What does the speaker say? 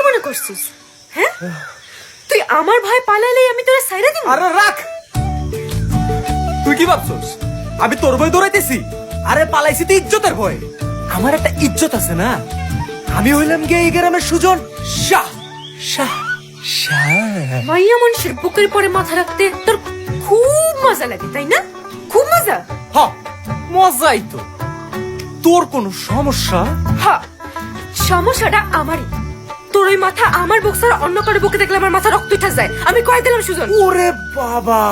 মনে করছিস? হ্যাঁ, তুই আমার ভয় পালাইলেই আমি তোরা সাইরা দিব? আরে রাখ, তুই কি ভাবছস আমি তোর ভয় দৌড়াইতেছি? আরে পালাইছি তো ইজ্জতের ভয়। আমার একটা ইজ্জত আছে না। আমি হইলাম গিয়ে এই গ্রামের সুজন শাহ শাহ শাহ। মাইয়া মানুষের বুকের পরে মাথা রাখতে তোর খুব মজা লাগে, তাই না? খুব মজা। হ, মজাই তো। তোর কোনো সমস্যা? হ্যাঁ, সমস্যাটা আমারই। তোর ওই মাথা আমার বুক ছাড়া অন্য কারো বুকে দেখলে আমার মাথা রক্ত উঠে যায়। আমি কয়ে দিলাম সুজন। ওরে বাবা,